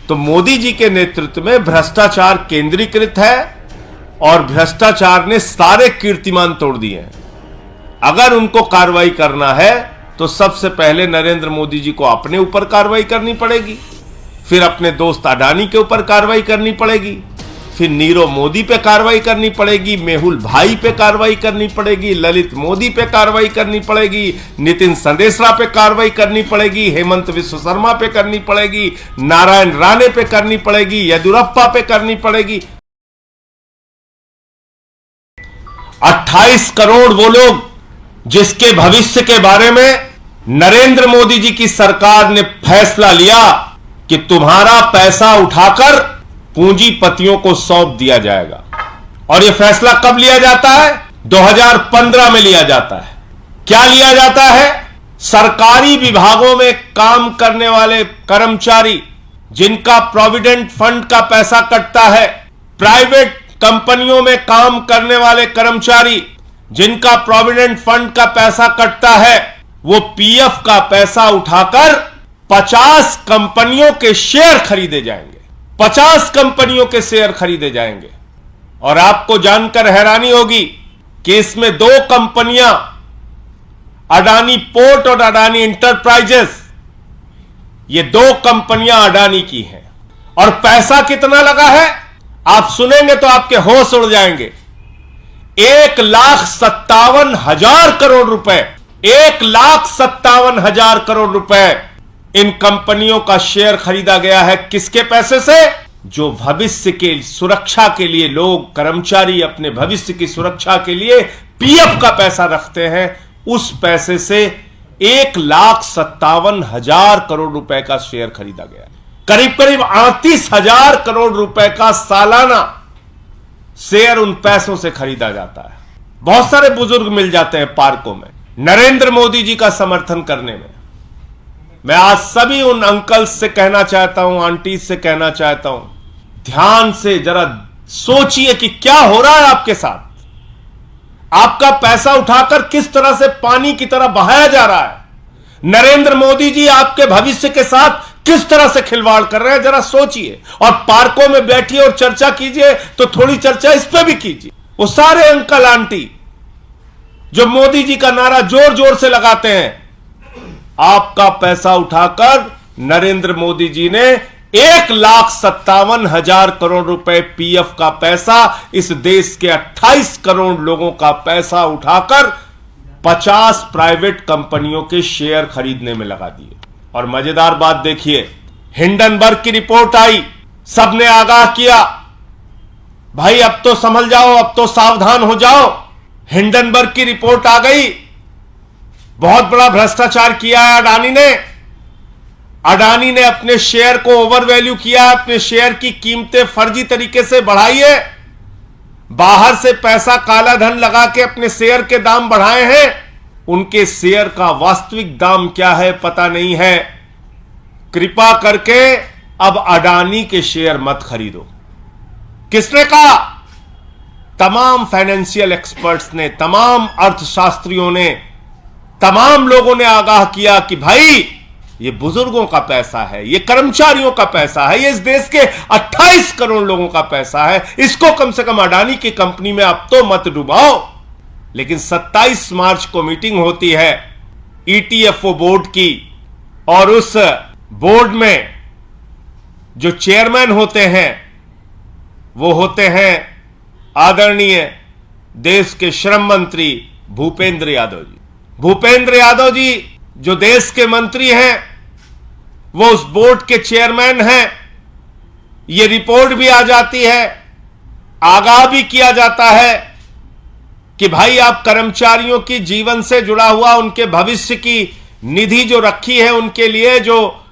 तो मोदी जी के नेतृत्व में भ्रष्टाचार केंद्रीकृत है और भ्रष्टाचार ने सारे कीर्तिमान तोड़ दिए हैं। अगर उनको कार्रवाई करना है तो सबसे पहले नरेंद्र मोदी जी को अपने ऊपर कार्रवाई करनी पड़ेगी, फिर अपने दोस्त अडानी के ऊपर कार्रवाई करनी पड़ेगी, फिर नीरव मोदी पे कार्रवाई करनी पड़ेगी, मेहुल भाई पे कार्रवाई करनी पड़ेगी, ललित मोदी पे कार्रवाई करनी पड़ेगी, नितिन संदेशरा पे कार्रवाई करनी पड़ेगी, हेमंत विश्व शर्मा पे करनी पड़ेगी, नारायण राणे पे करनी पड़ेगी, येदियुरप्पा पे करनी पड़ेगी। 28 करोड़ वो लोग जिसके भविष्य के बारे में नरेंद्र मोदी जी की सरकार ने फैसला लिया कि तुम्हारा पैसा उठाकर पूंजीपतियों को सौंप दिया जाएगा। और यह फैसला कब लिया जाता है? 2015 में लिया जाता है। क्या लिया जाता है? सरकारी विभागों में काम करने वाले कर्मचारी जिनका प्रोविडेंट फंड का पैसा कटता है, प्राइवेट कंपनियों में काम करने वाले कर्मचारी जिनका प्रोविडेंट फंड का पैसा कटता है, वो पीएफ का पैसा उठाकर 50 कंपनियों के शेयर खरीदे जाएंगे। 50 कंपनियों के शेयर खरीदे जाएंगे। और आपको जानकर हैरानी होगी कि इसमें 2 कंपनियां, अडानी पोर्ट और अडानी इंटरप्राइजेस, ये 2 कंपनियां अडानी की हैं। और पैसा कितना लगा है आप सुनेंगे तो आपके होश उड़ जाएंगे। 1,57,000 करोड़ रुपए, 1,57,000 करोड़ रुपए इन कंपनियों का शेयर खरीदा गया है। किसके पैसे से? जो भविष्य के सुरक्षा के लिए लोग, कर्मचारी अपने भविष्य की सुरक्षा के लिए पीएफ का पैसा रखते हैं, उस पैसे से 1,57,000 करोड़ रुपए का शेयर खरीदा गया। करीब करीब 38,000 करोड़ रुपए का सालाना शेयर उन पैसों से खरीदा जाता है। बहुत सारे बुजुर्ग मिल जाते हैं पार्कों में नरेंद्र मोदी जी का समर्थन करने में। मैं आज सभी उन अंकल्स से कहना चाहता हूं, आंटी से कहना चाहता हूं, ध्यान से जरा सोचिए कि क्या हो रहा है आपके साथ। आपका पैसा उठाकर किस तरह से पानी की तरह बहाया जा रहा है। नरेंद्र मोदी जी आपके भविष्य के साथ किस तरह से खिलवाड़ कर रहे हैं, जरा सोचिए। और पार्कों में बैठिए और चर्चा कीजिए तो थोड़ी चर्चा इस पे भी कीजिए। वो सारे अंकल आंटी जो मोदी जी का नारा जोर जोर से लगाते हैं, आपका पैसा उठाकर नरेंद्र मोदी जी ने 1,57,000 करोड़ रुपए पीएफ का पैसा, इस देश के 28 करोड़ लोगों का पैसा उठाकर 50 प्राइवेट कंपनियों के शेयर खरीदने में लगा दिए। और मजेदार बात देखिए, हिंडनबर्ग की रिपोर्ट आई, सबने आगाह किया, भाई अब तो संभल जाओ, अब तो सावधान हो जाओ। हिंडनबर्ग की रिपोर्ट आ गई, बहुत बड़ा भ्रष्टाचार किया है अडानी ने। अडानी ने अपने शेयर को ओवर वैल्यू किया, अपने शेयर की कीमतें फर्जी तरीके से बढ़ाई है, बाहर से पैसा काला धन लगा के अपने शेयर के दाम बढ़ाए हैं। उनके शेयर का वास्तविक दाम क्या है पता नहीं है। कृपा करके अब अडानी के शेयर मत खरीदो। किसने कहा? तमाम फाइनेंशियल एक्सपर्ट्स ने, तमाम अर्थशास्त्रियों ने, तमाम लोगों ने आगाह किया कि भाई ये बुजुर्गों का पैसा है, ये कर्मचारियों का पैसा है, ये इस देश के 28 करोड़ लोगों का पैसा है, इसको कम से कम अडानी की कंपनी में अब तो मत डुबाओ। लेकिन 27 मार्च को मीटिंग होती है ईटीएफओ बोर्ड की, और उस बोर्ड में जो चेयरमैन होते हैं वो होते हैं आदरणीय देश के श्रम मंत्री भूपेंद्र यादव जी। भूपेंद्र यादव जी जो देश के मंत्री हैं, वो उस बोर्ड के चेयरमैन हैं। ये रिपोर्ट भी आ जाती है, आगाह भी किया जाता है कि भाई आप कर्मचारियों की जीवन से जुड़ा हुआ उनके भविष्य की निधि जो रखी है, उनके लिए जो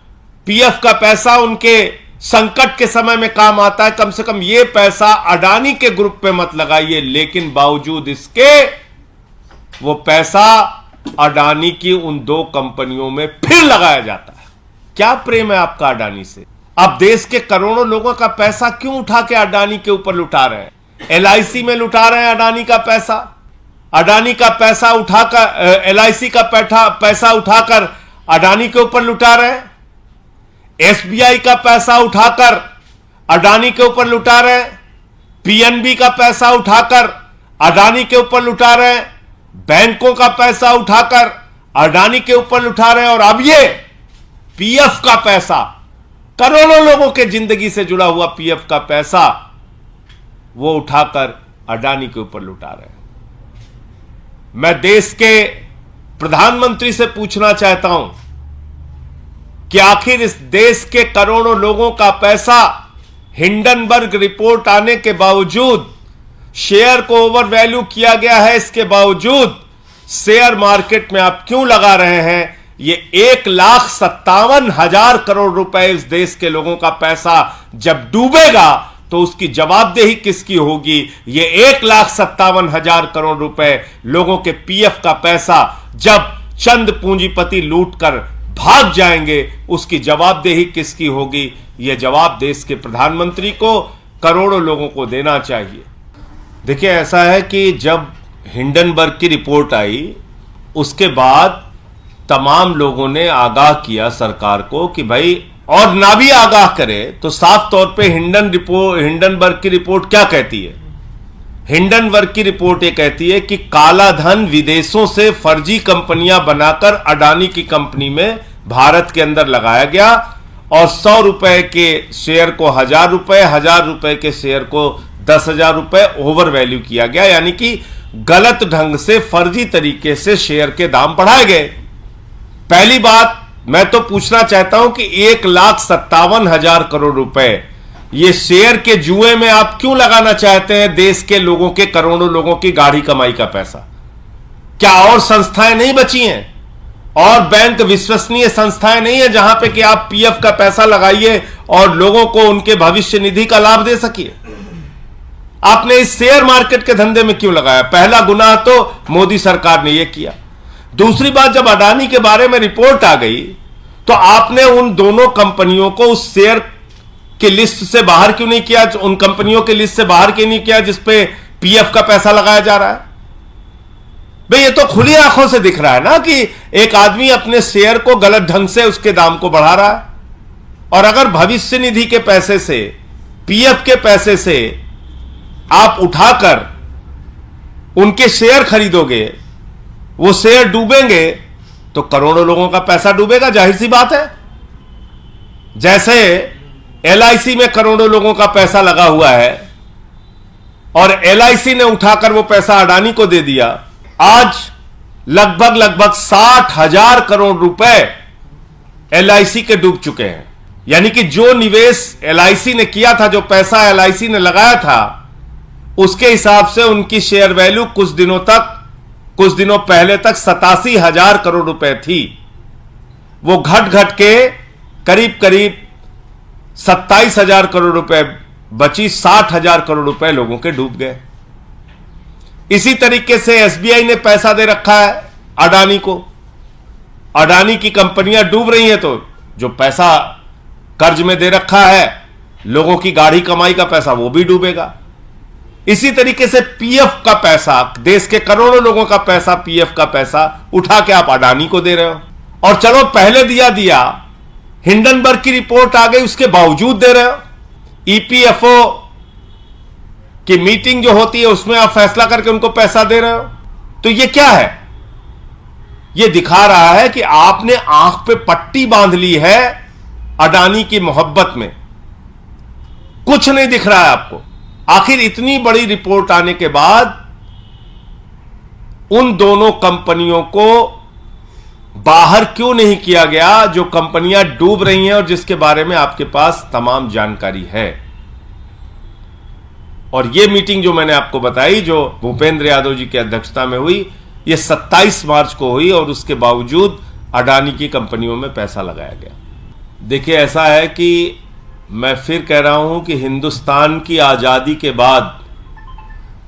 पीएफ का पैसा उनके संकट के समय में काम आता है, कम से कम ये पैसा अडानी के ग्रुप पे मत लगाइए। लेकिन बावजूद इसके वो पैसा अडानी की उन 2 कंपनियों में फिर लगाया जाता है। क्या प्रेम है आपका अडानी से? अब देश के करोड़ों लोगों का पैसा क्यों उठा के अडानी के ऊपर लुटा रहे हैं? एलआईसी में लुटा रहे हैं अडानी का पैसा। अडानी का पैसा उठाकर एलआईसी का पैसा उठाकर अडानी के ऊपर लुटा रहे हैं। एसबीआई का पैसा उठाकर अडानी के ऊपर लुटा रहे हैं, पीएनबी का पैसा उठाकर अडानी के ऊपर लुटा रहे हैं, बैंकों का पैसा उठाकर अडानी के ऊपर लुटा रहे हैं, और अब ये पीएफ का पैसा, करोड़ों लोगों के जिंदगी से जुड़ा हुआ पीएफ का पैसा वो उठाकर अडानी के ऊपर लुटा रहे हैं। मैं देश के प्रधानमंत्री से पूछना चाहता हूं कि आखिर इस देश के करोड़ों लोगों का पैसा हिंडनबर्ग रिपोर्ट आने के बावजूद, शेयर को ओवर वैल्यू किया गया है, इसके बावजूद शेयर मार्केट में आप क्यों लगा रहे हैं? ये 1,57,000 करोड़ रुपए इस देश के लोगों का पैसा जब डूबेगा तो उसकी जवाबदेही किसकी होगी? ये 1,57,000 करोड़ रुपए लोगों के पीएफ का पैसा जब चंद पूंजीपति लूटकर भाग जाएंगे, उसकी जवाबदेही किसकी होगी? यह जवाब देश के प्रधानमंत्री को, करोड़ों लोगों को देना चाहिए। देखिए, ऐसा है कि जब हिंडनबर्ग की रिपोर्ट आई, उसके बाद तमाम लोगों ने आगाह किया सरकार को कि भाई, और ना भी आगाह करे तो साफ तौर पे हिंडनबर्ग की रिपोर्ट क्या कहती है? हिंडनबर्ग की रिपोर्ट ये कहती है कि काला धन विदेशों से फर्जी कंपनियां बनाकर अडानी की कंपनी में भारत के अंदर लगाया गया, और 100 रुपए के शेयर को 1,000 रुपए, 1,000 रुपए के शेयर को 10,000 रुपए ओवर वैल्यू किया गया, यानी कि गलत ढंग से, फर्जी तरीके से शेयर के दाम बढ़ाए गए। पहली बात, मैं तो पूछना चाहता हूं कि 1,57,000 करोड़ रुपए ये शेयर के जुए में आप क्यों लगाना चाहते हैं? देश के लोगों के, करोड़ों लोगों की गाढ़ी कमाई का पैसा। क्या और संस्थाएं नहीं बची हैं? और बैंक विश्वसनीय संस्थाएं नहीं है जहां पे कि आप पीएफ का पैसा लगाइए और लोगों को उनके भविष्य निधि का लाभ दे सकिए? आपने इस शेयर मार्केट के धंधे में क्यों लगाया? पहला गुनाह तो मोदी सरकार ने यह किया। दूसरी बात, जब अडानी के बारे में रिपोर्ट आ गई तो आपने उन दोनों कंपनियों को उस शेयर की लिस्ट से बाहर क्यों नहीं किया? उन कंपनियों की लिस्ट से बाहर क्यों नहीं किया जिस पे पीएफ का पैसा लगाया जा रहा है? भाई, ये तो खुली आंखों से दिख रहा है ना कि एक आदमी अपने शेयर को गलत ढंग से उसके दाम को बढ़ा रहा है, और अगर भविष्य निधि के पैसे से, पीएफ के पैसे से आप उठाकर उनके शेयर खरीदोगे, वो शेयर डूबेंगे तो करोड़ों लोगों का पैसा डूबेगा, जाहिर सी बात है। जैसे एलआईसी में करोड़ों लोगों का पैसा लगा हुआ है और एलआईसी ने उठाकर वो पैसा अडानी को दे दिया, आज लगभग 60,000 करोड़ रुपए एलआईसी के डूब चुके हैं। यानी कि जो निवेश एलआईसी ने किया था, जो पैसा एलआईसी ने लगाया था, उसके हिसाब से उनकी शेयर वैल्यू कुछ दिनों पहले तक 87,000 करोड़ रुपए थी। वो घट के करीब 27,000 करोड़ रुपए बची, 60,000 करोड़ रुपए लोगों के डूब गए। इसी तरीके से एसबीआई ने पैसा दे रखा है अडानी को। अडानी की कंपनियां डूब रही हैं तो जो पैसा कर्ज में दे रखा है, लोगों की गाढ़ी कमाई का पैसा, वो भी डूबेगा। इसी तरीके से पीएफ का पैसा, देश के करोड़ों लोगों का पैसा, पीएफ का पैसा उठा के आप अडानी को दे रहे हो, और चलो पहले दिया, हिंडनबर्ग की रिपोर्ट आ गई उसके बावजूद दे रहे हो। ईपीएफओ की मीटिंग जो होती है उसमें आप फैसला करके उनको पैसा दे रहे हो। तो ये क्या है? ये दिखा रहा है कि आपने आंख पे पट्टी बांध ली है अडानी की मोहब्बत में, कुछ नहीं दिख रहा है आपको। आखिर इतनी बड़ी रिपोर्ट आने के बाद उन दोनों कंपनियों को बाहर क्यों नहीं किया गया जो कंपनियां डूब रही हैं और जिसके बारे में आपके पास तमाम जानकारी है? और यह मीटिंग जो मैंने आपको बताई, जो भूपेंद्र यादव जी की अध्यक्षता में हुई, यह 27 मार्च को हुई, और उसके बावजूद अडानी की कंपनियों में पैसा लगाया गया। देखिए, ऐसा है कि मैं फिर कह रहा हूं कि हिंदुस्तान की आजादी के बाद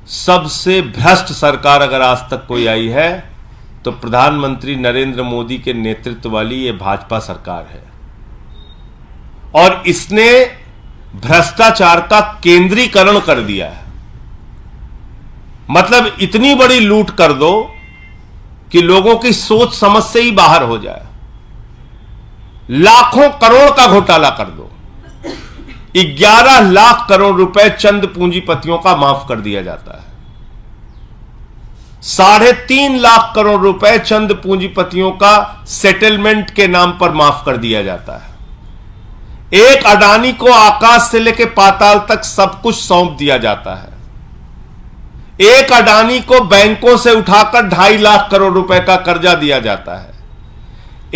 सबसे भ्रष्ट सरकार अगर आज तक कोई आई है तो प्रधानमंत्री नरेंद्र मोदी के नेतृत्व वाली ये भाजपा सरकार है। और इसने भ्रष्टाचार का केंद्रीकरण कर दिया है। मतलब इतनी बड़ी लूट कर दो कि लोगों की सोच समझ से ही बाहर हो जाए। लाखों करोड़ का घोटाला कर दो, 11 लाख करोड़ रुपए चंद पूंजीपतियों का माफ कर दिया जाता है। 3.5 लाख करोड़ रुपए चंद पूंजीपतियों का सेटलमेंट के नाम पर माफ कर दिया जाता है। एक अडानी को आकाश से लेकर पाताल तक सब कुछ सौंप दिया जाता है। एक अडानी को बैंकों से उठाकर 2.5 लाख करोड़ रुपए का कर्जा दिया जाता है।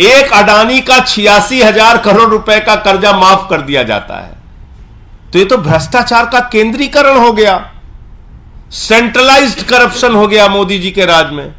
एक अडानी का 86,000 करोड़ रुपए का कर्जा माफ कर दिया जाता है। तो ये तो भ्रष्टाचार का केंद्रीकरण हो गया, सेंट्रलाइज्ड करप्शन हो गया मोदी जी के राज में।